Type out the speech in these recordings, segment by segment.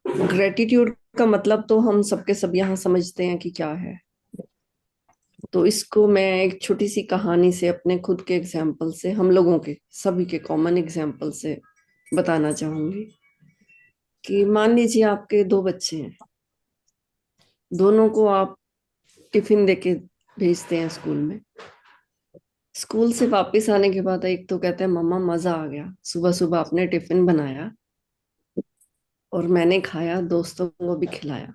Gratitude का मतलब तो हम सबके सब यहाँ समझते हैं कि क्या है। तो इसको मैं एक छोटी सी कहानी से, अपने खुद के एग्जाम्पल से, हम लोगों के सभी के कॉमन एग्जाम्पल से बताना चाहूंगी। कि मान लीजिए आपके दो बच्चे हैं। दोनों को आप टिफिन देके भेजते हैं स्कूल में। स्कूल से वापस आने के बाद एक तो कहता है मम्मा मजा आ गया, सुबह सुबह आपने टिफिन बनाया और मैंने खाया, दोस्तों को भी खिलाया।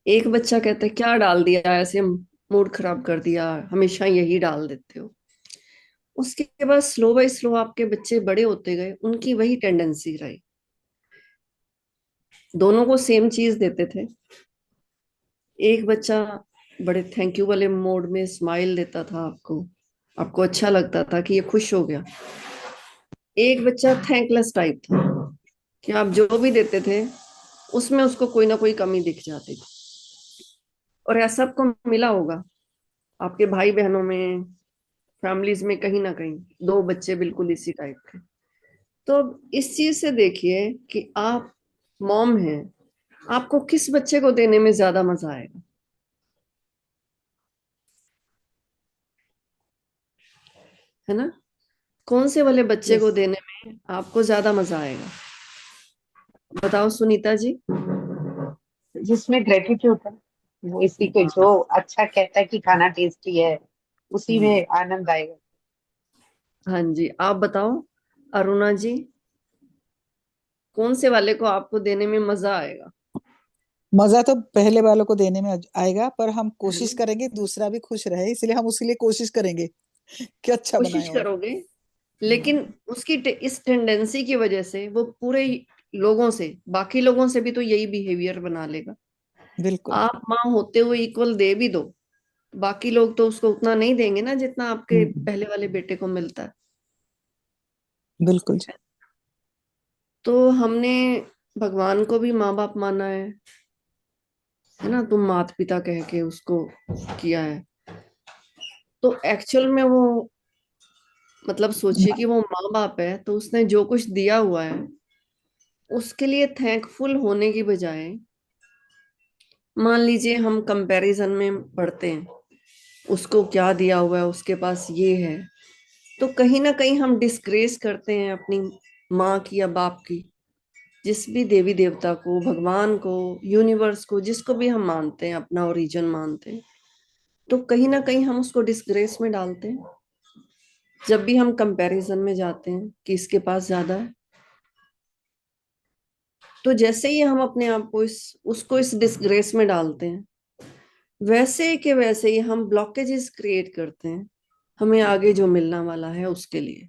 एक बच्चा कहता है क्या डाल दिया, ऐसे मूड खराब कर दिया, हमेशा यही डाल देते हो। उसके बाद स्लो बाय स्लो आपके बच्चे बड़े होते गए, उनकी वही टेंडेंसी रही। दोनों को सेम चीज देते थे। एक बच्चा बड़े थैंक यू वाले मोड में स्माइल देता था आपको, आपको अच्छा लगता था कि ये खुश हो गया। एक बच्चा थैंकलेस टाइप था कि आप जो भी देते थे उसमें उसको कोई ना कोई कमी दिख जाती थी। और ऐसा आपको मिला होगा आपके भाई बहनों में, फैमिलीज में, कहीं ना कहीं दो बच्चे बिल्कुल इसी टाइप के। तो इस चीज से देखिए कि आप मॉम हैं, आपको किस बच्चे को देने में ज्यादा मजा आएगा, है ना? कौन से वाले बच्चे को यस। देने में आपको ज्यादा मजा आएगा? बताओ सुनीता जी। जिसमें ग्रेटिट्यूड है, वो इसी को हाँ। जो अच्छा कहता है कि खाना टेस्टी है, उसी हम्म, में आनंद आएगा। हाँ जी, आप बताओ अरुणा जी, कौन से वाले को आपको देने में मजा आएगा? मजा तो पहले वालों को देने में आएगा, पर हम है कोशिश ना? करेंगे दूसरा भी खुश रहे, इसलिए हम उसके लिए कोशिश करेंगे कि अच्छा बनाए। कोशिश और करोगे, हम्म, लेकिन उसकी इस टेंडेंसी की वजह से वो पूरे लोगों से, बाकी लोगों से भी तो यही बिहेवियर बना लेगा। बिल्कुल। आप माँ होते हुए इक्वल दे भी दो, बाकी लोग तो उसको उतना नहीं देंगे ना जितना आपके हम्म, पहले वाले बेटे को मिलता है। बिल्कुल जी। तो हमने भगवान को भी माँ बाप माना है ना? तुम माता पिता कह के उसको किया है। तो एक्चुअल में वो, मतलब सोचिए कि वो माँ बाप है तो उसने जो कुछ दिया हुआ है उसके लिए थैंकफुल होने की बजाय, मान लीजिए हम कंपैरिजन में पढ़ते हैं, उसको क्या दिया हुआ है, उसके पास ये है, तो कहीं ना कहीं हम डिस्ग्रेस करते हैं अपनी माँ की या बाप की, जिस भी देवी देवता को, भगवान को, यूनिवर्स को, जिसको भी हम मानते हैं, अपना ओरिजिन मानते हैं। तो कहीं ना कहीं हम उसको डिस्ग्रेस में डालते हैं जब भी हम कंपैरिजन में जाते हैं कि इसके पास ज्यादा है। तो जैसे ही हम अपने आप को इस डिस्ग्रेस में डालते हैं, वैसे के वैसे ही हम ब्लॉकेजेस क्रिएट करते हैं हमें आगे जो मिलना वाला है उसके लिए।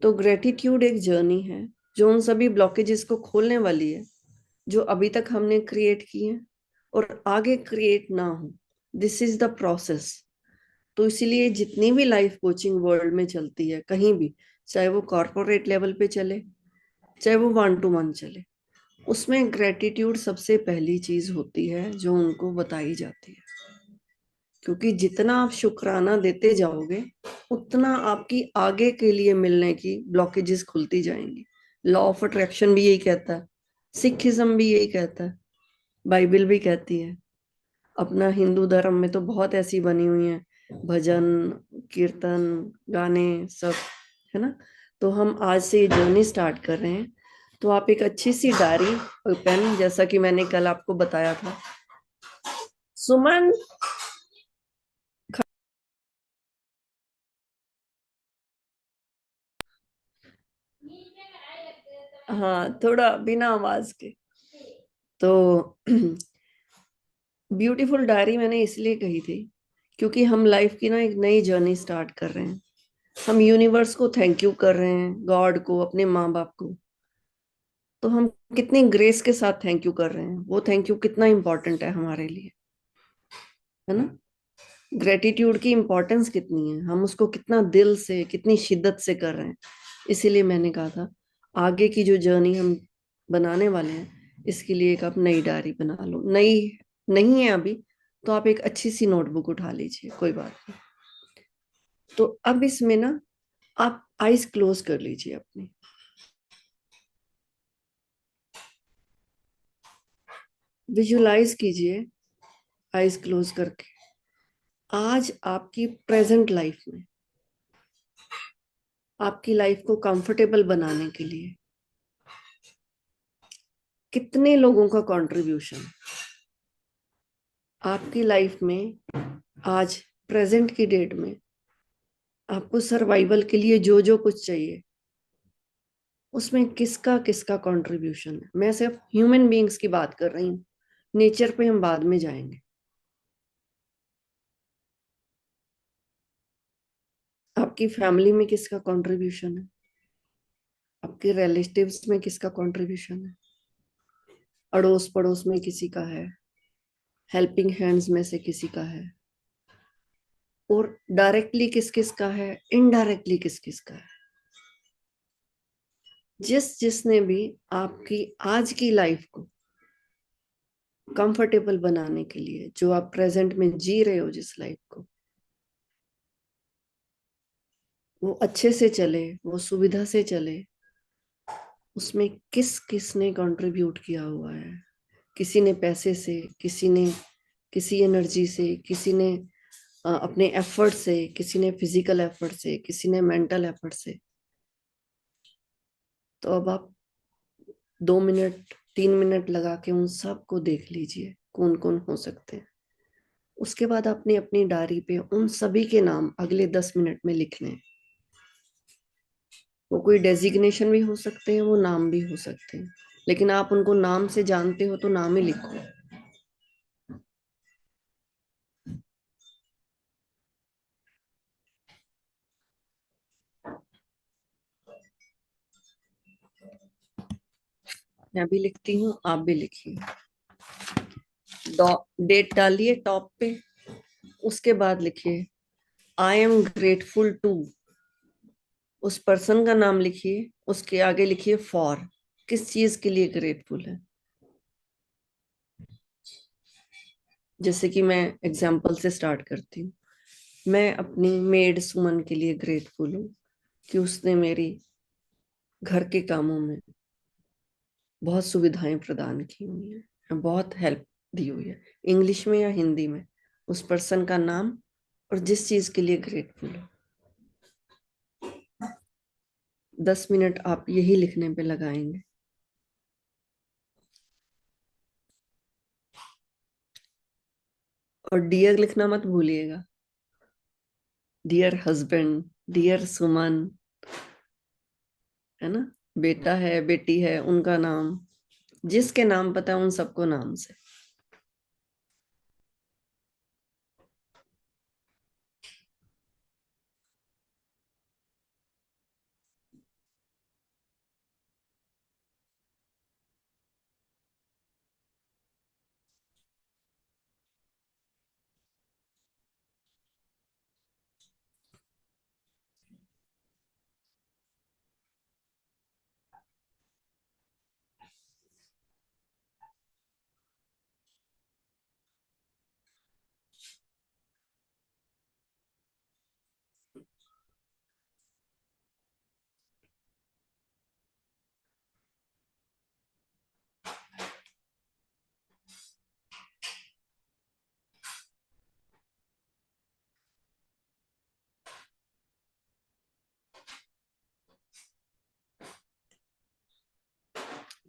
तो ग्रेटिट्यूड एक जर्नी है जो उन सभी ब्लॉकेजेस को खोलने वाली है जो अभी तक हमने क्रिएट किए हैं और आगे क्रिएट ना हो। This is the process. तो इसीलिए जितनी भी लाइफ कोचिंग वर्ल्ड में चलती है कहीं भी, चाहे वो कॉर्पोरेट लेवल पे चले, चाहे वो वन टू वन चले, उसमें ग्रेटिट्यूड सबसे पहली चीज होती है जो उनको बताई जाती है। क्योंकि जितना आप शुक्राना देते जाओगे उतना आपकी आगे के लिए मिलने की ब्लॉकेजेस खुलती जाएंगी। लॉ ऑफ अट्रैक्शन भी यही कहता है, सिखिज्म भी यही कहता है, बाइबल भी कहती है। अपना हिंदू धर्म में तो बहुत ऐसी बनी हुई है, भजन, कीर्तन, गाने, सब, है ना? तो हम आज से ये जर्नी स्टार्ट कर रहे हैं। तो आप एक अच्छी सी डायरी और पेन, जैसा कि मैंने कल आपको बताया था। सुमन। हाँ, थोड़ा बिना आवाज के। तो ब्यूटीफुल डायरी मैंने इसलिए कही थी क्योंकि हम लाइफ की ना एक नई जर्नी स्टार्ट कर रहे हैं। हम यूनिवर्स को थैंक यू कर रहे हैं, गॉड को, अपने माँ बाप को। तो हम कितनी ग्रेस के साथ थैंक यू कर रहे हैं, वो थैंक यू कितना इंपॉर्टेंट है हमारे लिए, है ना? ग्रेटिट्यूड की इंपॉर्टेंस कितनी है, हम उसको कितना दिल से, कितनी शिद्दत से कर रहे हैं। इसीलिए मैंने कहा था आगे की जो जर्नी हम बनाने वाले हैं इसके लिए एक आप नई डायरी बना लो। नई नहीं है अभी तो आप एक अच्छी सी नोटबुक उठा लीजिए, कोई बात नहीं। तो अब इसमें ना आप आईज क्लोज कर लीजिए अपनी। विजुलाइज कीजिए आईज क्लोज करके, आज आपकी प्रेजेंट लाइफ में, आपकी लाइफ को कंफर्टेबल बनाने के लिए कितने लोगों का कंट्रीब्यूशन आपकी लाइफ में, आज प्रेजेंट की डेट में आपको सर्वाइवल के लिए जो जो कुछ चाहिए, उसमें किसका किसका कंट्रीब्यूशन है। मैं सिर्फ ह्यूमन बीइंग्स की बात कर रही हूँ, नेचर पे हम बाद में जाएंगे। आपकी फैमिली में किसका कंट्रीब्यूशन है, आपके रिलेटिव्स में किसका कंट्रीब्यूशन है, अड़ोस पड़ोस में किसी का है, हेल्पिंग हैंड्स में से किसी का है, और डायरेक्टली किस किस का है, इनडायरेक्टली किस किस का है। जिसने भी आपकी आज की लाइफ को कंफर्टेबल बनाने के लिए, जो आप प्रेजेंट में जी रहे हो जिस लाइफ को, वो अच्छे से चले, वो सुविधा से चले, उसमें किस किसने कंट्रीब्यूट किया हुआ है। किसी ने पैसे से, किसी ने किसी एनर्जी से, किसी ने अपने एफर्ट से, किसी ने फिजिकल एफर्ट से, किसी ने मेंटल एफर्ट से। तो अब आप 2 मिनट 3 मिनट लगा के उन सब को देख लीजिए, कौन कौन हो सकते हैं। उसके बाद अपनी अपनी डायरी पे उन सभी के नाम अगले 10 मिनट में लिखने हैं। वो कोई डेजिग्नेशन भी हो सकते हैं, वो नाम भी हो सकते हैं, लेकिन आप उनको नाम से जानते हो तो नाम ही लिखो। मैं भी लिखती हूँ, आप भी लिखिए। डेट डालिए टॉप पे, उसके बाद लिखिए आई एम ग्रेटफुल टू, उस पर्सन का नाम लिखिए, उसके आगे लिखिए फॉर, किस चीज के लिए ग्रेटफुल है। जैसे कि मैं एग्जाम्पल से स्टार्ट करती हूँ। मैं अपनी मेड सुमन के लिए ग्रेटफुल हूँ कि उसने मेरी घर के कामों में बहुत सुविधाएं प्रदान की हुई हैं, बहुत हेल्प दी हुई है, इंग्लिश में या हिंदी में, उस पर्सन का नाम और जिस चीज के लिए ग्रेटफुल हो। 10 मिनट आप यही लिखने पे लगाएंगे। और डियर लिखना मत भूलिएगा, डियर हस्बैंड, डियर सुमन, है ना, बेटा है, बेटी है, उनका नाम, जिसके नाम पता है उन सबको नाम से।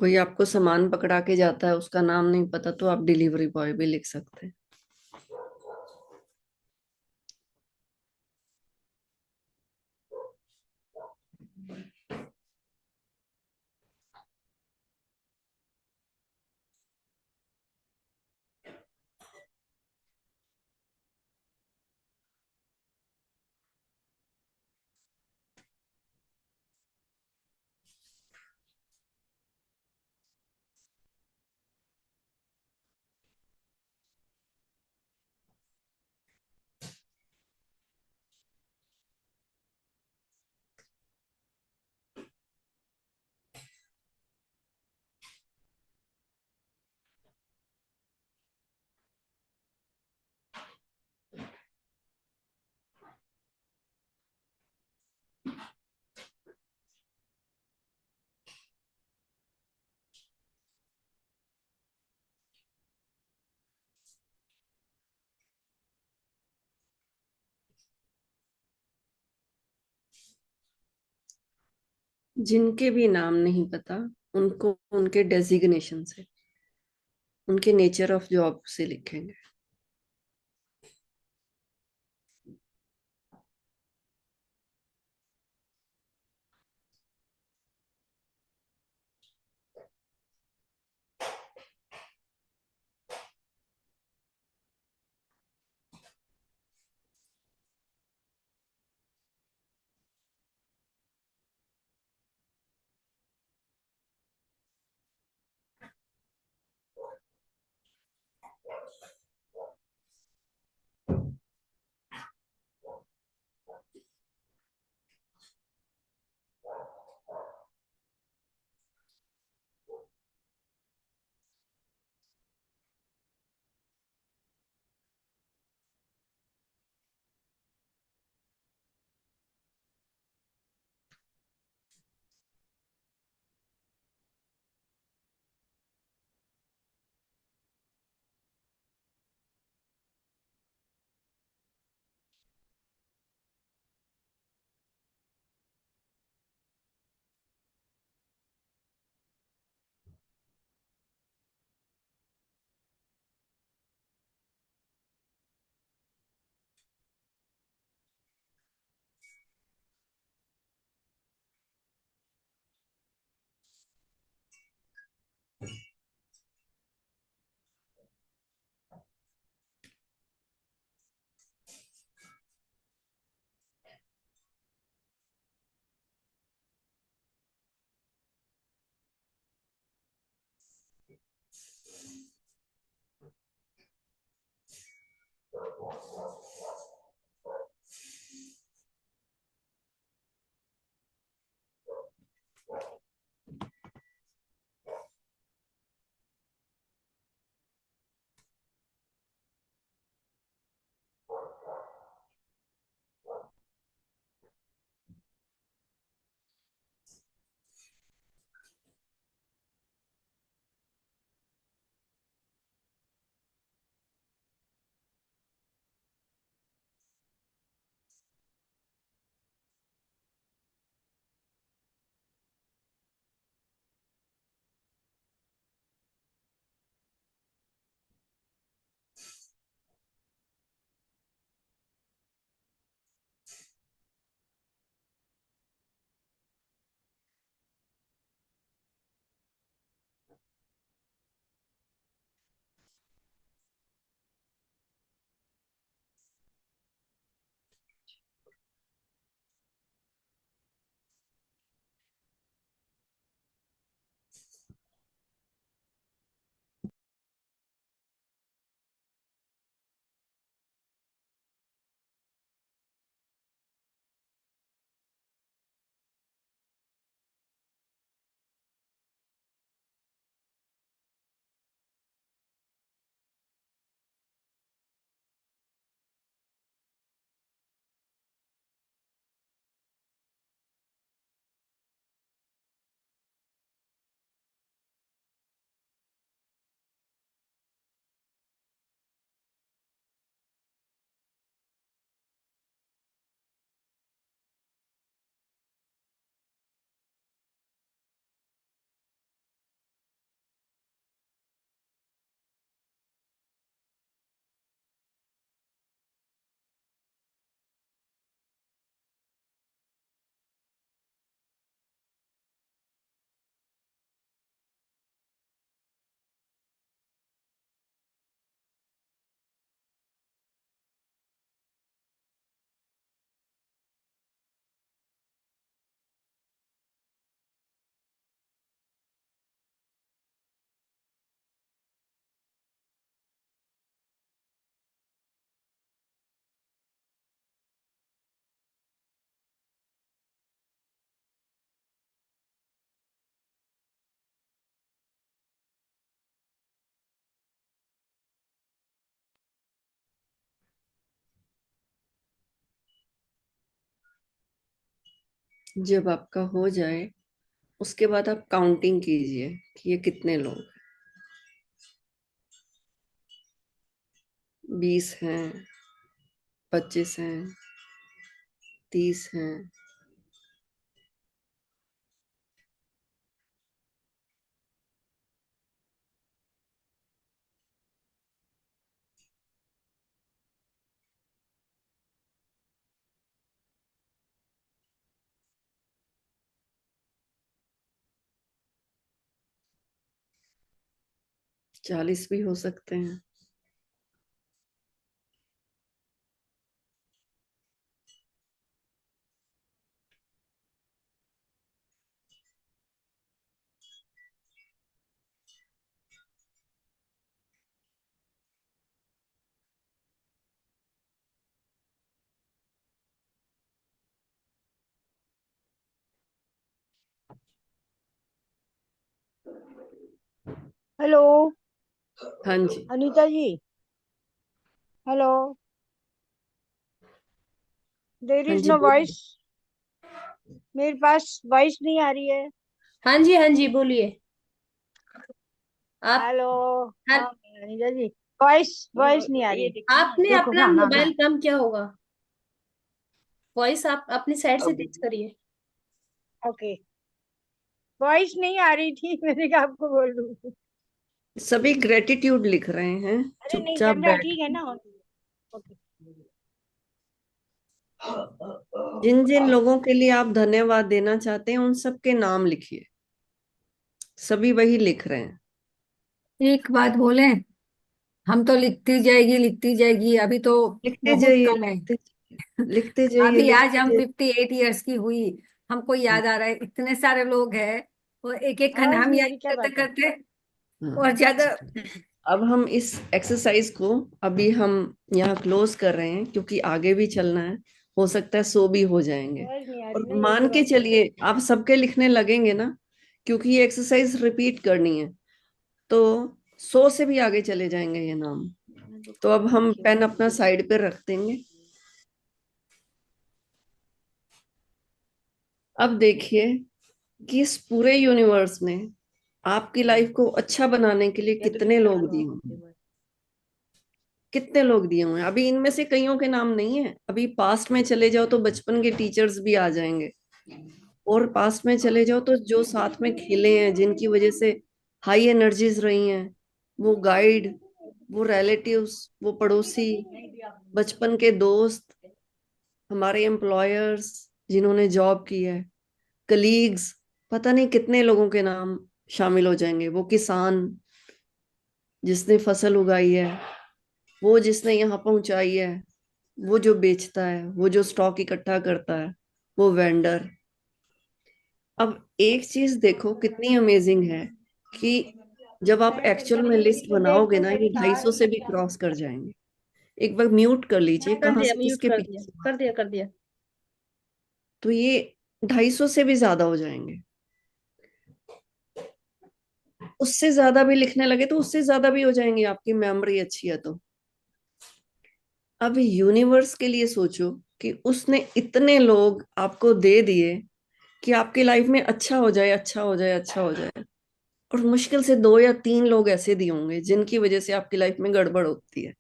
कोई आपको सामान पकड़ा के जाता है, उसका नाम नहीं पता, तो आप डिलीवरी बॉय भी लिख सकते हैं। जिनके भी नाम नहीं पता, उनको उनके डेजिग्नेशन से, उनके नेचर ऑफ जॉब से लिखेंगे। जब आपका हो जाए, उसके बाद आप काउंटिंग कीजिए कि ये कितने लोग। 20 हैं, 25 हैं, 30 हैं, 40 भी हो सकते हैं। हेलो हाँ जी। अनीता जी। हेलो, देर हाँ इज जी नो बोलिए। वॉइस। मेरे पास वॉइस नहीं आ रही है। हाँ जी बोलिए। आप हेलो। हर हाँ अनीता जी, वॉइस वॉइस नहीं आ रही। आपने देखो अपना हाँ हाँ मोबाइल हाँ। कम क्या होगा? वॉइस आप अपनी साइड से तेज करिए। ओके, वॉइस नहीं आ रही थी मैंने कहा आपको बोल दूं। सभी ग्रेटिट्यूड लिख रहे हैं अरे नहीं, चुपचाप चल रहा है, बैठ ठीक है के। ना। ओके। जिन जिन लोगों के लिए आप धन्यवाद देना चाहते हैं उन सबके नाम लिखिए। सभी वही लिख रहे हैं। एक बात बोले, हम तो लिखती जाएगी अभी तो लिखते बहुत जाइए, कम है। लिखते जाइए, अभी आज लिखते हम जाइए। 58 ईयर्स की हुई, हमको याद आ रहा है इतने सारे लोग हैं, वो एक एक का आवाज नाम नहीं आ याद रही, क्या करते बात है? करते हाँ। और ज्यादा। अब हम इस एक्सरसाइज को अभी हम यहाँ क्लोज कर रहे हैं क्योंकि आगे भी चलना है। हो सकता है सो भी हो जाएंगे। आवाज नहीं आ और रही ना, यही मान तो के बात है। चलिए आप सबके लिखने लगेंगे ना, क्योंकि ये एक्सरसाइज रिपीट करनी है, तो 100 से भी आगे चले जाएंगे ये नाम। तो अब हम पेन अपना साइड पे रख देंगे। अब देखिए कि इस पूरे यूनिवर्स ने आपकी लाइफ को अच्छा बनाने के लिए कितने लोग दिए होंगे। कितने लोग दिए हुए हैं। अभी इनमें से कईयों के नाम नहीं है। अभी पास्ट में चले जाओ तो बचपन के टीचर्स भी आ जाएंगे। और पास्ट में चले जाओ तो जो साथ में खेले हैं, जिनकी वजह से हाई एनर्जीज रही हैं, वो गाइड, वो रिलेटिव्स, वो पड़ोसी, बचपन के दोस्त, हमारे एम्प्लॉयर्स जिन्होंने जॉब की है, कलीग्स, पता नहीं कितने लोगों के नाम शामिल हो जाएंगे। वो किसान जिसने फसल उगाई है, वो जिसने यहाँ पहुंचाई है, वो जो बेचता है, वो जो स्टॉक इकट्ठा करता है, वो वेंडर। अब एक चीज देखो कितनी अमेजिंग है कि जब आप एक्चुअल में लिस्ट बनाओगे ना, ये 250 से भी क्रॉस कर जाएंगे। एक बार म्यूट कर लीजिए, कर कहाँ दिया, से म्यूट किसके कर दिया, पीछे। कर दिया। तो ये 250 से भी ज्यादा हो जाएंगे। उससे ज्यादा भी लिखने लगे तो उससे ज्यादा भी हो जाएंगे, आपकी मेमोरी अच्छी है तो। अब यूनिवर्स के लिए सोचो कि उसने इतने लोग आपको दे दिए कि आपकी लाइफ में अच्छा हो जाए, अच्छा हो जाए, अच्छा हो जाए। और मुश्किल से 2 या 3 लोग ऐसे दिए होंगे जिनकी वजह से आपकी लाइफ में गड़बड़ होती है।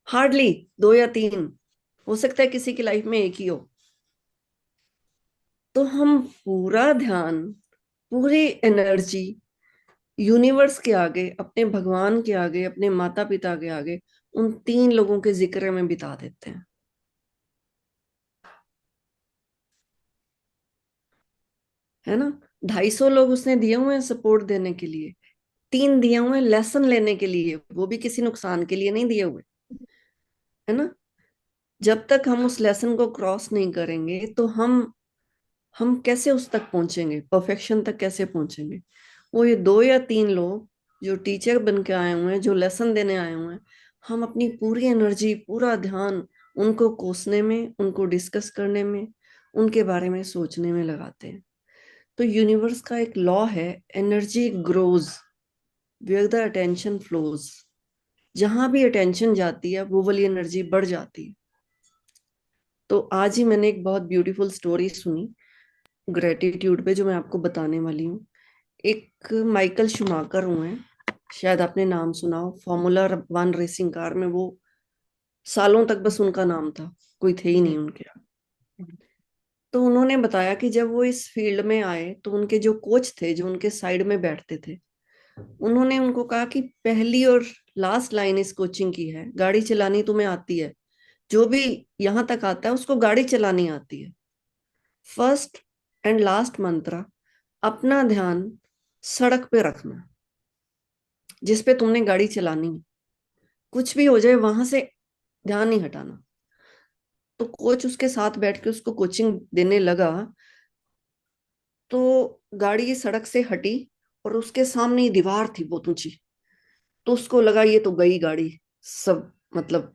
हार्डली 2 या 3, हो सकता है किसी की लाइफ में एक ही हो। तो हम पूरा ध्यान, पूरी एनर्जी यूनिवर्स के आगे, अपने भगवान के आगे, अपने माता पिता के आगे उन 3 लोगों के जिक्र में बिता देते हैं। है ना। 250 लोग उसने दिए हुए हैं सपोर्ट देने के लिए। 3 दिए हुए हैं लेसन लेने के लिए, वो भी किसी नुकसान के लिए नहीं दिए हुए। है ना। जब तक हम उस लेसन को क्रॉस नहीं करेंगे तो हम कैसे उस तक पहुंचेंगे, परफेक्शन तक कैसे पहुंचेंगे। वो ये 2 या 3 लोग जो टीचर बन के आए हुए हैं, जो लेसन देने आए हुए हैं, हम अपनी पूरी एनर्जी, पूरा ध्यान उनको कोसने में, उनको डिस्कस करने में, उनके बारे में सोचने में लगाते हैं। तो यूनिवर्स का एक लॉ है, energy grows where the attention flows. जहां भी अटेंशन जाती है वो वाली एनर्जी बढ़ जाती है। तो आज ही मैंने एक बहुत ब्यूटीफुल स्टोरी सुनी ग्रेटिट्यूड पे, जो मैं आपको बताने वाली हूँ। एक माइकल शुमाकर हुए हैं, शायद आपने नाम सुना हो। फॉर्मूला 1 रेसिंग कार में वो सालों तक बस उनका नाम था, कोई थे ही नहीं उनके। तो उन्होंने बताया कि जब वो इस फील्ड में आए तो उनके जो कोच थे, जो उनके साइड में बैठते थे, उन्होंने उनको कहा कि पहली और लास्ट लाइन इस कोचिंग की है, गाड़ी चलानी तुम्हें आती है, जो भी यहां तक आता है उसको गाड़ी चलानी आती है। फर्स्ट एंड लास्ट मंत्रा, अपना ध्यान सड़क पे रखना। जिसपे तुमने गाड़ी चलानी है। कुछ भी हो जाए वहां से ध्यान नहीं हटाना। तो कोच उसके साथ बैठ के उसको कोचिंग देने लगा, तो गाड़ी सड़क से हटी और उसके सामने ही दीवार थी बहुत ऊंची। तो उसको लगा ये तो गई गाड़ी, सब मतलब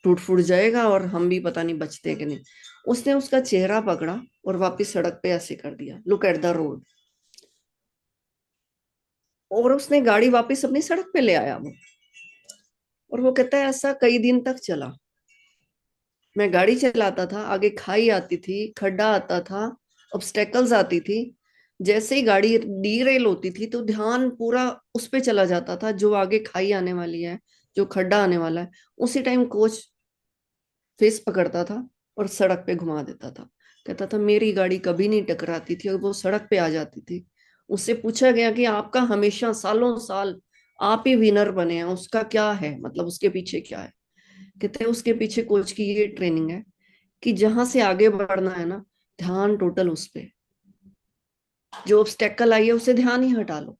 टूट फूट जाएगा और हम भी पता नहीं बचते कि नहीं। उसने उसका चेहरा पकड़ा और वापस सड़क पे ऐसे कर दिया, लुक एट द रोड। और उसने गाड़ी वापस अपनी सड़क पे ले आया वो। और वो कहता है ऐसा कई दिन तक चला। मैं गाड़ी चलाता था, आगे खाई आती थी, खड्डा आता था, ऑब्स्टेकल्स आती थी। जैसे ही गाड़ी डीरेल होती थी तो ध्यान पूरा उस पे चला जाता था, जो आगे खाई आने वाली है, जो खड्डा आने वाला है। उसी टाइम कोच फेस पकड़ता था और सड़क पे घुमा देता था। कहता था मेरी गाड़ी कभी नहीं टकराती थी और वो सड़क पे आ जाती थी। उससे पूछा गया कि आपका हमेशा सालों साल आप ही विनर बने हैं, उसका क्या है, मतलब उसके पीछे क्या है। कहते हैं उसके पीछे कोच की ये ट्रेनिंग है कि जहां से आगे बढ़ना है ना, ध्यान टोटल उस पे, जो ऑब्स्टेकल आई है उसे ध्यान ही हटा लो।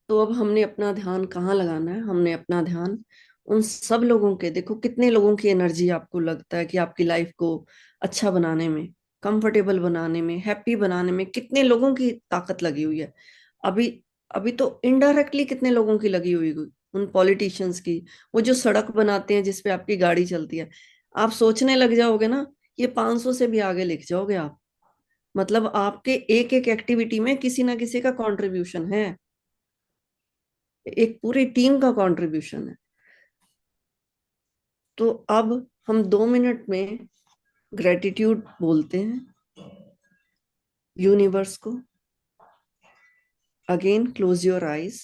तो अब हमने अपना ध्यान कहाँ लगाना है? हमने अपना ध्यान उन सब लोगों के, देखो कितने लोगों की एनर्जी आपको लगता है कि आपकी लाइफ को अच्छा बनाने में, कंफर्टेबल बनाने में, हैप्पी बनाने में कितने लोगों की ताकत लगी हुई है। अभी अभी तो इनडायरेक्टली कितने लोगों की लगी हुई, उन पॉलिटिशियंस की, वो जो सड़क बनाते हैं जिसपे आपकी गाड़ी चलती है। आप सोचने लग जाओगे ना, ये 500 से भी आगे लिख जाओगे आप। मतलब आपके एक एक एक्टिविटी में किसी ना किसी का कंट्रीब्यूशन है, एक पूरी टीम का कंट्रीब्यूशन है। तो अब हम 2 मिनट में ग्रेटिट्यूड बोलते हैं यूनिवर्स को। Again close your eyes.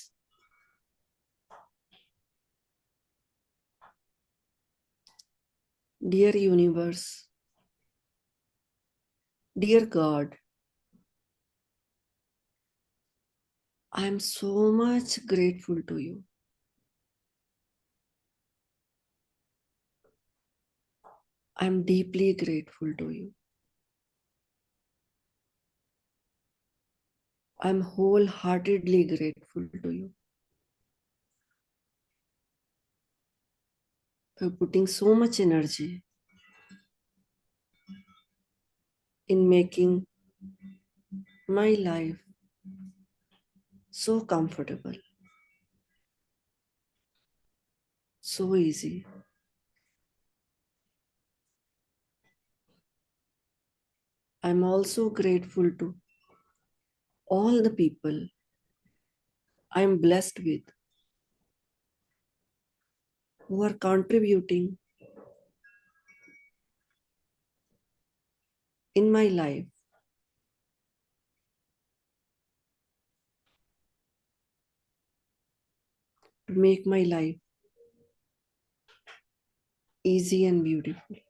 Dear universe, dear God, I am so much grateful to you. I am deeply grateful to you. I am wholeheartedly grateful to you for putting so much energy in making my life so comfortable, so easy. I am also grateful to all the people I am blessed with who are contributing in my life to make my life easy and beautiful.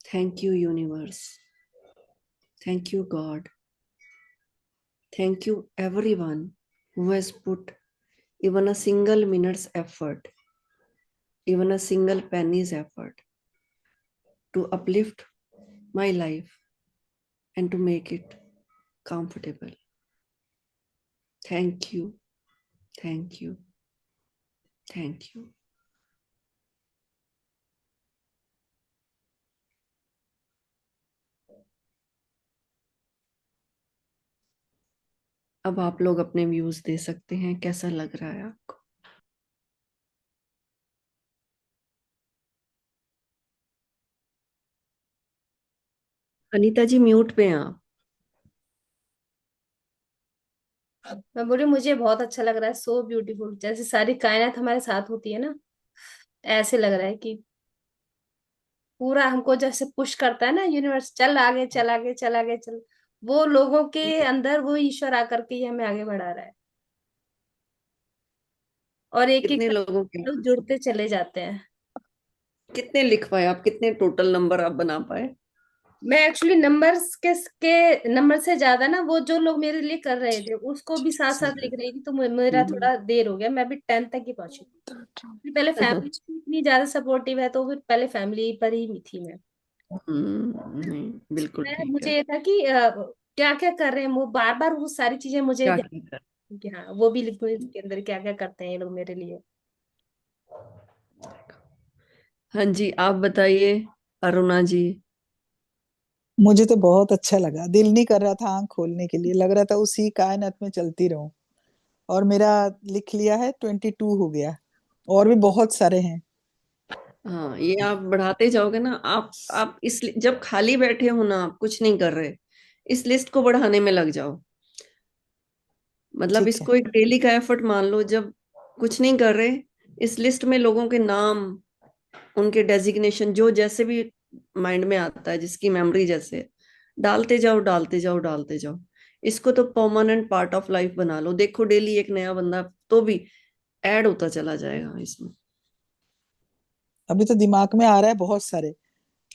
Thank you, universe. Thank you, God. Thank you, everyone who has put even a single minute's effort, even a single penny's effort to uplift my life and to make it comfortable. Thank you, thank you, thank you. अब आप लोग अपने views दे सकते हैं, कैसा लग रहा है आपको? अनीता जी म्यूट पे हैं आप। मैं बोली मुझे बहुत अच्छा लग रहा है, सो ब्यूटीफुल, जैसे सारी कायनात हमारे साथ होती है ना, ऐसे लग रहा है कि पूरा हमको जैसे पुश करता है ना यूनिवर्स, चल आगे चल आगे चल आगे चल। वो लोगों के अंदर वो ईश्वर आकर के ही हमें आगे बढ़ा रहा है, और एक एक कितने लोगों के, लोग जुड़ते चले जाते हैं। कितने लिख पाए आप, कितने टोटल नंबर आप बना पाए? मैं एक्चुअली नंबर्स के नंबर से ज्यादा ना, वो जो लोग मेरे लिए कर रहे थे उसको भी साथ साथ लिख रही थी, तो मेरा थोड़ा देर हो गया, मैं अभी 10 तक ही पहुंची थी। फिर पहले फैमिली इतनी ज्यादा सपोर्टिव है, तो फिर पहले फैमिली पर ही थी मैं। नहीं बिल्कुल ठीक है। मुझे ये था कि क्या क्या कर रहे हैं, वो बार बार वो सारी चीजें मुझे क्या ध्यान क्या कर। कि हाँ वो भी लिखूं इसके अंदर, क्या क्या करते हैं ये लोग मेरे लिए। हाँ जी, आप बताइए अरुणा जी। मुझे तो बहुत अच्छा लगा, दिल नहीं कर रहा था आंख खोलने के लिए, लग रहा था उसी कायनात में चलती रहूं। और मेरा लिख लिया है 22 हो गया, और भी बहुत सारे हैं। हाँ, ये आप बढ़ाते जाओगे ना। आप इस जब खाली बैठे हो ना, आप कुछ नहीं कर रहे, इस लिस्ट को बढ़ाने में लग जाओ। मतलब ठीक है। इसको एक डेली का एफर्ट मान लो। जब कुछ नहीं कर रहे, इस लिस्ट में लोगों के नाम, उनके डेजिग्नेशन, जो जैसे भी माइंड में आता है, जिसकी मेमोरी जैसे, डालते जाओ डालते जाओ डालते जाओ। इसको तो परमानेंट पार्ट ऑफ लाइफ बना लो। देखो डेली एक नया बंदा तो भी ऐड होता चला जाएगा इसमें, अभी तो दिमाग में आ रहा है बहुत सारे,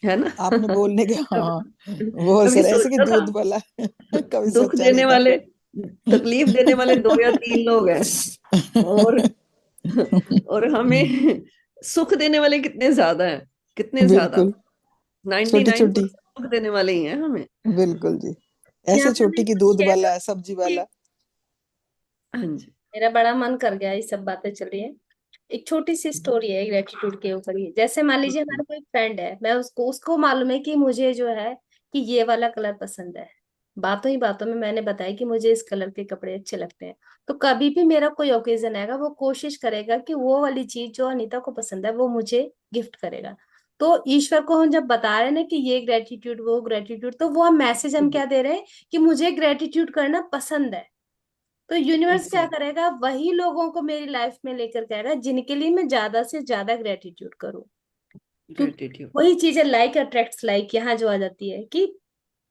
है ना। आपने बोलने के, हाँ बहुत कभी सारे ऐसे कि सोचा था दूध वाला कभी दुख सोचा नहीं देने था। वाले, तकलीफ देने वाले दो या तीन लोग हैं, और और हमें सुख देने वाले कितने ज्यादा हैं, कितने ज्यादा। बिल्कुल। छोटी 99% छोटी, सुख देने वाले ही हैं हमें। बिल्कुल जी। यहाँ ऐसे पे मैं छोटी की कुछ दूध शेयर वाला, सब्जी करूँ। वाला। हाँ जी। मेरा बड़ा मन कर गया ये सब बातें चल रही है। एक छोटी सी स्टोरी है ग्रेटिट्यूड के ऊपर ही। जैसे मान लीजिए हमारा कोई फ्रेंड है, मैं उसको उसको मालूम है कि मुझे जो है कि ये वाला कलर पसंद है। बातों ही बातों में मैंने बताया कि मुझे इस कलर के कपड़े अच्छे लगते हैं। तो कभी भी मेरा कोई ओकेजन आएगा, वो कोशिश करेगा कि वो वाली चीज जो अनीता को पसंद है वो मुझे गिफ्ट करेगा। तो ईश्वर को हम जब बता रहे हैं ना कि ये ग्रेटिट्यूड वो ग्रेटिट्यूड, तो वो हम मैसेज हम क्या दे रहे हैं कि मुझे ग्रेटिट्यूड करना पसंद है। तो यूनिवर्स क्या एग्जैक्ट करेगा, वही लोगों को मेरी लाइफ में लेकर के आएगा जिनके लिए मैं ज्यादा से ज्यादा ग्रेटिट्यूड करूं। क्योंकि ग्रेटिट्यूड। वही चीजें लाइक अट्रैक्ट्स लाइक यहाँ जो आ जाती है कि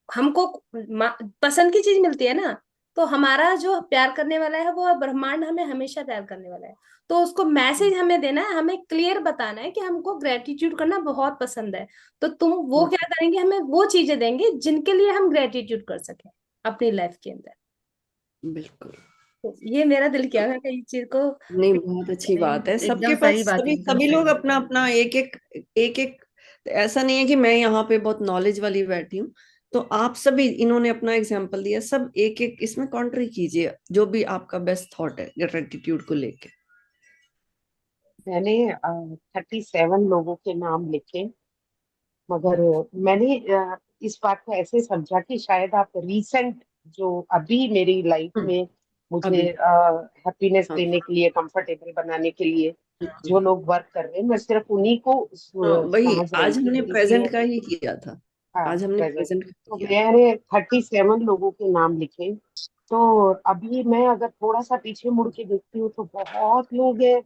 हमको पसंद की चीज मिलती है ना, तो हमारा जो प्यार करने वाला है वो ब्रह्मांड हमें हमेशा प्यार करने वाला है। तो उसको मैसेज हमें देना है, हमें क्लियर बताना है कि हमको ग्रेटिट्यूड करना बहुत पसंद है। तो तुम वो क्या करेंगे, हमें वो चीजें देंगे जिनके लिए हम ग्रेटिट्यूड कर सकें अपनी लाइफ के अंदर। बिल्कुल। तो ये मेरा दिल किया था कि इस चीज को नहीं, बहुत अच्छी बात है। सबके एकदम पास सही बात है, सभी एकदम सभी सही लोग बात अपना अपना एक एक एक एक। ऐसा नहीं है कि मैं यहाँ पे बहुत नॉलेज वाली बैठी हूँ। तो आप सभी, इन्होंने अपना एग्जाम्पल दिया, सब एक एक इसमें कॉन्ट्री कीजिए, जो भी आपका बेस्ट थॉट है ग्रेटिट्यूड को लेके। मैंने 37 लोगों के नाम लिखे, मगर मैंने इस बात को ऐसे समझा कि शायद आप रीसेंट, जो अभी मेरी लाइफ हम्म, में मुझे अभी। हैप्पीनेस हाँ, देने के लिए, कंफर्टेबल बनाने के लिए बिल्कुल। जो लोग वर्क कर रहे हैं, मैं सिर्फ उन्हीं को हाँ, वही समझ रही आज थी, हमने तो इसलिए प्रेजेंट का ही किया था। हाँ आज हमने प्रेजेंट। प्रेजेंट का तो किया। मैंने 37 लोगों के नाम लिखे। तो अभी मैं अगर थोड़ा सा पीछे मुड़ के देखती हूँ तो बहुत लोग हैं,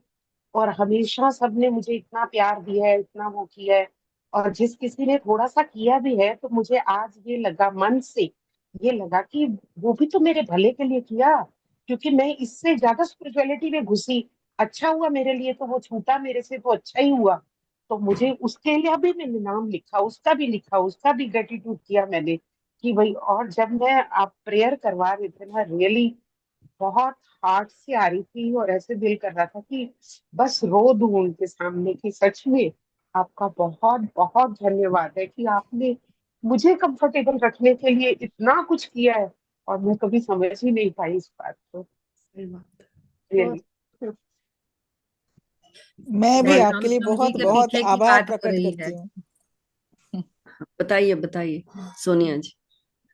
और हमेशा सबने मुझे इतना प्यार दिया है, इतना वो किया है। और जिस किसी ने थोड़ा सा किया भी है, तो मुझे आज ये लगा मन से, ये लगा कि वो भी तो मेरे भले के लिए किया, क्योंकि मैं इससे ज्यादा स्पिरिचुअलिटी में घुसी। अच्छा हुआ मेरे लिए, तो वो छूटा मेरे से तो अच्छा ही हुआ। तो मुझे उसके लिए भी मैंने नाम लिखा, उसका भी लिखा, उसका भी ग्रेटिट्यूड किया मैंने कि भाई। और जब मैं आप प्रेयर करवा रहे थे ना, रियली बहुत हार्ट से आ रही थी, और ऐसे दिल कर रहा था कि बस रो दूं उनके सामने कि सच में आपका बहुत बहुत धन्यवाद है कि आपने मुझे कंफर्टेबल रखने के लिए इतना कुछ किया है। और मैं कभी समझ ही नहीं पाई इस बात को, सही बात बहुत रियली। मैं भी है। आपके हम लिए समझी बहुत के बहुत पीछे की आभार बात हो प्रकट रही करती है। हूँ। बताइए बताइए सोनिया जी।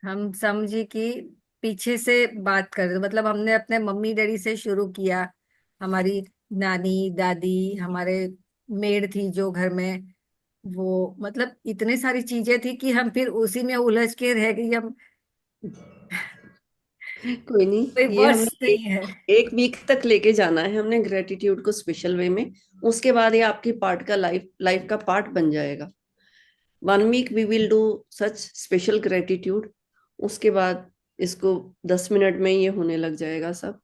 हम समझी कि पीछे से बात कर रहे, मतलब हमने अपने मम्मी डैडी से शुरू किया। हमारी नानी दादी, हमारे मेड थी जो घर में, वो मतलब इतने सारी चीजें थी कि हम फिर उसी में उलझ के रह गई। हम कोई नहीं, कोई ये वर्ड्स हमने नहीं है। एक वीक तक लेके जाना है हमने ग्रेटिट्यूड को स्पेशल वे में। उसके बाद ये आपकी पार्ट का लाइफ लाइफ का पार्ट बन जाएगा। 1 week we will do such special gratitude. उसके बाद इसको 10 मिनट में ये होने लग जाएगा सब।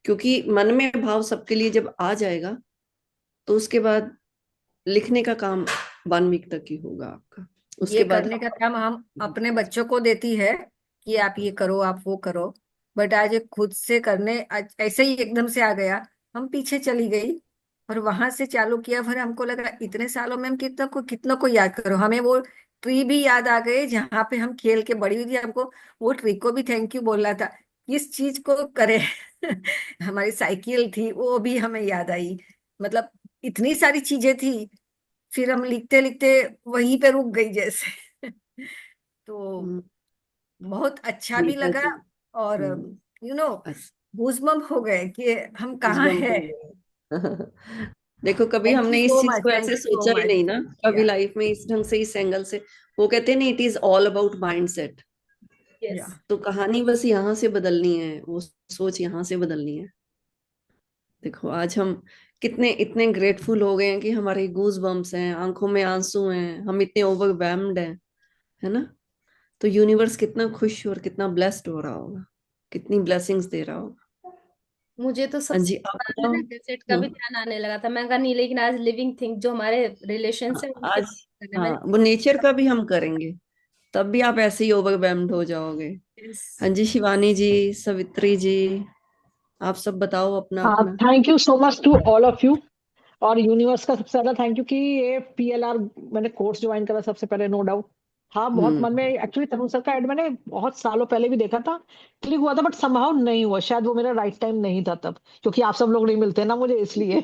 क्योंकि मन में भाव सबके लिए जब आ जाएगा, तो उसके बाद लिखने का काम 1 वीक तक ही होगा आपका। ये उसके बाद करने का काम हम अपने बच्चों को देती है कि आप ये करो, आप वो करो। बट आज ये खुद से करने, आज ऐसे ही एकदम से आ गया। हम पीछे चली गई और वहां से चालू किया। फिर हमको लगा इतने सालों में हम कितना को याद करो, हमें वो ट्री भी याद आ गए जहाँ पे हम खेल के बड़ी हुई थी। हमको वो ट्री को भी थैंक यू बोलना था, किस चीज को करे। हमारी साइकिल थी वो भी हमें याद आई। मतलब इतनी सारी चीजें थी, फिर हम लिखते लिखते वहीं पे रुक गई जैसे। तो हम्म, बहुत अच्छा भी नीता लगा, जी। और यू नो अच्छा, गूजबम्प हो गए कि हम कहाँ गूज़बम्प हैं। हो गया। देखो, कभी थैंक यू हमने इस सो चीज मच, को थैंक ऐसे यू सो सोचा ही मच। नहीं ना, कभी या लाइफ में इस ढंग से, इस एंगल से। वो कहते हैं ना, it is all about mindset. या यस। तो कहानी बस यहाँ से बदलनी है, वो सोच यहाँ से बदलनी है। देखो आज हम कितने इतने ग्रेटफुल हो गए हैं कि हमारे गूज बम्प्स हैं, आंखों में आंसू हैं, हम इतने ओवरवेल्म्ड हैं, है ना। तो यूनिवर्स कितना खुश और कितना ब्लेस्ड हो रहा होगा, कितनी ब्लेसिंग्स दे रहा होगा। मुझे तो हाँ सबसे जी, आप बाद में बताओ। ना डेजर्ट का भी ध्यान आने लगा था। मैं कहा नहीं, लेकिन आज लिविंग थिंग जो हमारे रिलेशन हाँ, से उनसे आज, बात करने हाँ, में। वो नेचर का भी हम करेंगे, तब भी आप ऐसे ही ओवरवेल्म्ड हो जाओगे। Yes. हाँ जी, शिवानी जी, सवित्री जी, आप सब बताओ अपना हाँ, अपना। Thank you so much to all of you. और यूनिवर्स का सबसे ज्यादा थैंक यू कि ये PLR मैंने कोर्स ज्वाइन करा सबसे पहले, नो डाउट। हाँ, बहुत मन में, हम्म। एक्चुअली तरुण सर का एड मैंने बहुत सालों पहले भी देखा था, क्लिक हुआ था, बट समहाउ नहीं हुआ, शायद वो मेरा राइट टाइम नहीं था तब, क्योंकि आप सब लोग नहीं मिलते ना मुझे, इसलिए।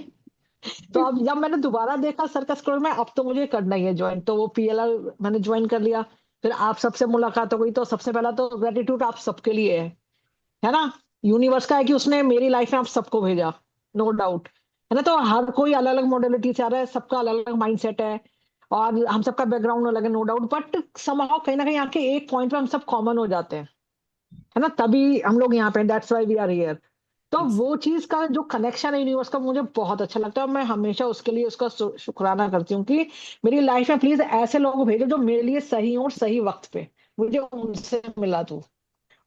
तो अब जब मैंने दोबारा देखा सर का स्क्रॉल में, अब तो मुझे करना ही है ज्वाइन, तो वो PLR मैंने ज्वाइन कर लिया। फिर आप सबसे मुलाकात हो गई, तो सबसे पहला तो ग्रेटिट्यूड आप सबके लिए है ना। यूनिवर्स का है कि उसने मेरी लाइफ में आप सबको भेजा, नो डाउट, है ना। तो हर कोई अलग अलग मॉडलिटी से आ रहा है, सबका अलग अलग माइंडसेट है, और हम सबका बैकग्राउंड अलग है, नो डाउट, बट समहाउ कहीं ना कहीं आके एक पॉइंट पे हम सब कॉमन हो जाते हैं, है ना, तभी हम लोग यहाँ पे, that's why we are here. तो वो चीज का जो कनेक्शन है यूनिवर्स का, मुझे बहुत अच्छा लगता है, और मैं हमेशा उसके लिए उसका शुक्राना करती हूँ कि मेरी लाइफ में प्लीज ऐसे लोग भेजो जो मेरे लिए सही हो और सही वक्त पे मुझे उनसे मिला दूं,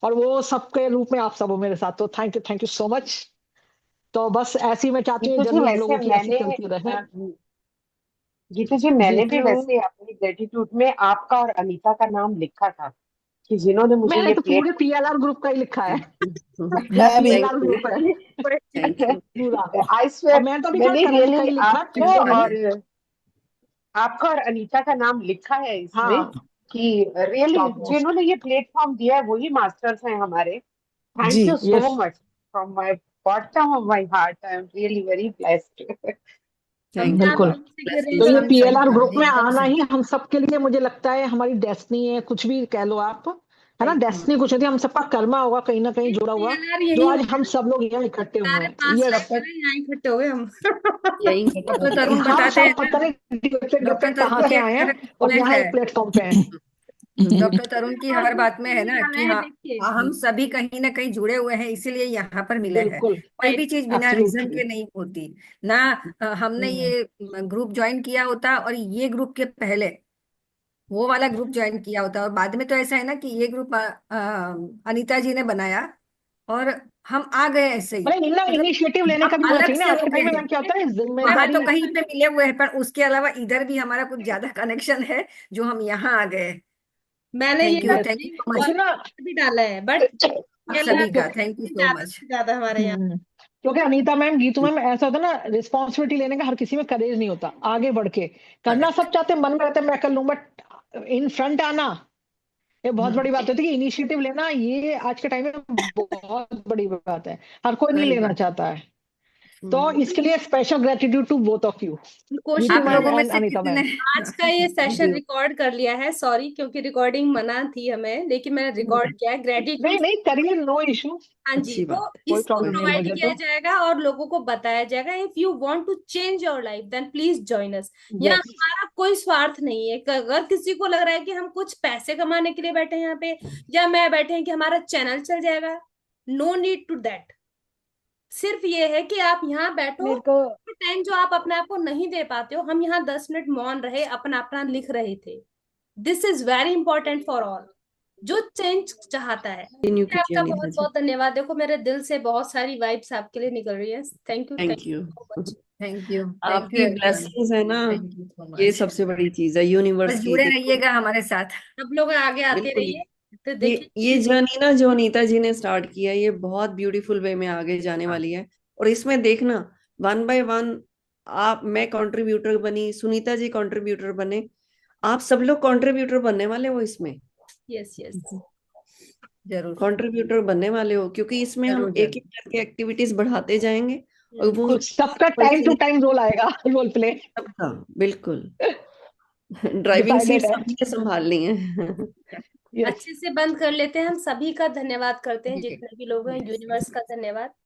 और वो सबके रूप में आप सब हो मेरे साथ, तो थैंक यू सो मच। तो बस ऐसी मैं चाहती हूँ गीतू जी, जर्नी हम वैसे लोगों की ऐसी मैंने चलती रहे। गीतू जी, जी, मैंने भी वैसे अपनी ग्रेटिट्यूड में आपका और अनीता का नाम लिखा था कि जिन्होंने मुझे मैंने ये तो पूरे प्लेटफॉर्म PLR ग्रुप का ही लिखा है, पूरा मैं भी। थैंक PLR यू, ग्रुप है थैंक यू। पूरा। आई और स्वेयर, मैंने तो अभी खैर मैंने करण का रियली ही लिखा आपका ट्यूजडे और में। अनीता का नाम लिखा है इसमें, हाँ, कि रियली टॉप मोस्ट। जिन्होंने ये प्लेटफॉर्म दिया है वही मास्टर्स हैं हमारे। जी, thank you so yes, much from my bottom of my heart, I am really very blessed. हम थैंक यू, बिल्कुल। आप से ब्लेसिंग तो ये गिरे। सभी सभी PLR का ग्रुप में एकदम आना से। ही हम सबके लिए मुझे लगता है हमारी डेस्टिनी है, कुछ भी कह लो आप, है ना। राइट। डेस्टिनी कुछ नहीं थी, हम सबका कर्मा होगा कहीं ना कहीं जुड़ा हुआ, PLR जो यही आज होता हम है, सब लोग यहाँ इकट्ठे हुए सारे हैं, 5 लाइफ यस। है ना, यहाँ इकट्ठे हो गए हम। यही इकट्ठे डॉक्टर हो गए। तरुण हाँ, बताते हैं सब ना, पता नहीं डिफरेंट डॉक्टर डिफरेंट कहाँ तरुण से की आए हैं, हर और कमेंट यहाँ है, एक प्लेटफॉर्म पे हैं। डॉक्टर तरुण की और हर कुछ बात में है नहीं ना जाना कि है, हाँ, देखिए। हम सभी कहीं ना कहीं जुड़े हुए हैं, इसीलिए यहाँ पर मिले हैं। बिल्कुल, कोई भी चीज बिना रीजन एब्सोल्युटली। के नहीं होती ना। हमने ये ग्रुप ज्वाइन किया होता, और ये ग्रुप के पहले वो वाला ग्रुप ज्वाइन किया होता, और बाद में तो ऐसा है ना कि ये ग्रुप अनीता जी ने बनाया, और हम आ गए ऐसे ही। मतलब ना, मतलब इनिशिएटिव लेने का हम भी होना अलग चाहिए से ना, आज हो के गए टाइम में हैं। मैम क्या होता है, मैं वहां तो जिम्मेदारी। कहीं पे मिले हुए हैं, पर उसके अलावा इधर भी हमारा कुछ ज्यादा कनेक्शन है, जो हम यहाँ आ गए। मैंने ये यस, थैंक यू अपनी सो मच, क्योंकि ना, वॉलपेपर भी डाला है, बट आप PLR सभी का क्योंकि थैंक यू सो ज्यादा मच। से ज्यादा हमारे यहाँ। क्योंकि अनीता मैम, गीतू मैम, ऐसा होता है ना, रिस्पॉन्सिबिलिटी लेने का हर किसी में करेज नहीं होता, आगे बढ़ के करना करेक्ट। सब चाहते हैं, मन में रहता है मैं कर लूं, बट इन फ्रंट आना ये बहुत बड़ी बात होती है, कि इनिशिएटिव लेना ये आज के टाइम में बहुत बड़ी बात है, हर कोई नहीं सही लेना बात। चाहता है। तो इसके लिए special gratitude to both of you, कोशिश गीतू आप मैम लोगों में एंड से अनीता कितने मैम। आज का ये सेशन जी, रिकॉर्ड कर लिया है, सॉरी क्योंकि रिकॉर्डिंग मना थी हमें, लेकिन मैंने रिकॉर्ड किया है नहीं ग्रेटिट्यूड। नहीं, करिए, नो इशू, हाँ जी, अच्छी तो बात। कोई इसको प्रॉब्लम नहीं है प्रोवाइड मुझे किया तो। जाएगा और लोगों को बताया जाएगा। If you want to change your life then please join us. यहाँ यस, हमारा कोई स्वार्थ नहीं है। अगर किसी को लग रहा है कि हम कुछ पैसे कमाने के लिए बैठे हैं यहाँ पे, या मैं बैठे हैं कि हमारा चैनल चल जाएगा, नो नीड टू दैट। सिर्फ ये है कि आप यहाँ बैठो, मेरे को टाइम जो आप अपने आप को नहीं दे पाते हो, हम यहाँ 10 मिनट मौन रहे, अपना अपना लिख रहे थे। This is very important for all जो चेंज चाहता है। कंटिन्यू कीजिए आपका अनीता बहुत जी। बहुत धन्यवाद। देखो मेरे दिल से बहुत सारी वाइब्स आपके लिए निकल रही है। Thank thank you you. So much. Thank you आपकी एवरीवन, ब्लेसिंग्स है ना, थैंक यू सो ये मच। सबसे बड़ी चीज है बस यूनिवर्स की, जुड़े देखो। रहिएगा हमारे साथ। सब लोग आगे आते बिल्कुल। रहिए, तो ये देखिए। ये जर्नी ना जो अनीता जी ने स्टार्ट किया है, ये बहुत ब्यूटीफुल वे में आगे जाने हाँ, वाली है। और इसमें देखना, वन बाय वन, आप, मैं कंट्रीब्यूटर बनी, सुनीता जी कंट्रीब्यूटर बने, आप सब लोग कंट्रीब्यूटर बनने वाले हो इसमें, यस यस जरूर कंट्रीब्यूटर बनने वाले हो, क्योंकि इसमें हम जरूर एक एक करके एक्टिविटीज बढ़ाते जाएंगे और वो कुछ सबका टाइम टू टाइम रोल आएगा, रोल प्ले सबका बिल्कुल ड्राइविंग सीट डिसाइडेड है। सबने संभालनी है। यस अच्छे से बंद कर लेते हैं। हम सभी का धन्यवाद करते हैं, ठीक है। जितने भी लोग हैं, यूनिवर्स का धन्यवाद।